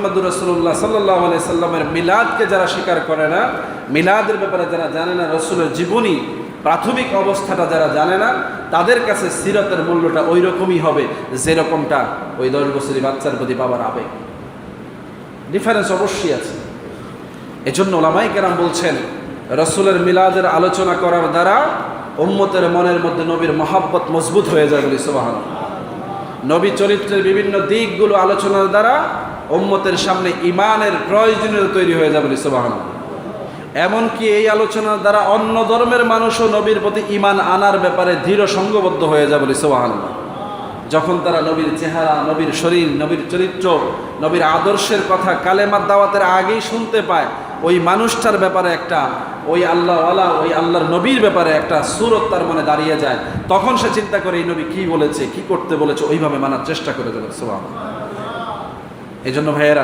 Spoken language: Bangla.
মুহাম্মদুর রাসূলুল্লাহ সাল্লাল্লাহু আলাইহি সাল্লামের মিলাদকে যারা স্বীকার করে না, মিলাদের ব্যাপারে যারা জানে না, রাসূলের জীবনী প্রাথমিক অবস্থাটা যারা জানে না, তাদের কাছে সিরাতের মূল্যটা ওই রকমই হবে যেরকমটা ওই 10 বছরের বাচ্চার প্রতি বাবার আবেগ। ডিফারেন্স অবশ্যই আছে। এজন্য ওলামায়ে কেরাম বলছেন, রাসূলের মিলাদের আলোচনা করার দ্বারা উম্মতের মনের মধ্যে নবীর মহব্বত মজবুত হয়ে যায় বলি সুবহানাল্লাহ। নবী চরিত্রের বিভিন্ন দিকগুলো আলোচনার দ্বারা উম্মতের সামনে ঈমানের প্রয়োজনীয়তা তৈরি হয়ে যায় বলি সুবহানাল্লাহ। এমনকি এই আলোচনার দ্বারা অন্য ধর্মের মানুষও নবীর প্রতি ঈমান আনার ব্যাপারে দৃঢ় সংঘবদ্ধ হয়ে যায় বলি সুবহানাল্লাহ। যখন তারা নবীর চেহারা, নবীর শরীর, নবীর চরিত্র, নবীর আদর্শের কথা কালেমার দাওয়াতের আগেই শুনতে পায়, ওই মানুষটার ব্যাপারে একটা, ওই আল্লাহওয়ালা, ওই আল্লাহর নবীর ব্যাপারে একটা সুরত তার মনে দাঁড়িয়ে যায়। তখন সে চিন্তা করে এই নবী কি বলেছে, কি করতে বলেছে, ওইভাবে মানার চেষ্টা করে দেবে সুবহানাল্লাহ। এই জন্য ভাইয়েরা,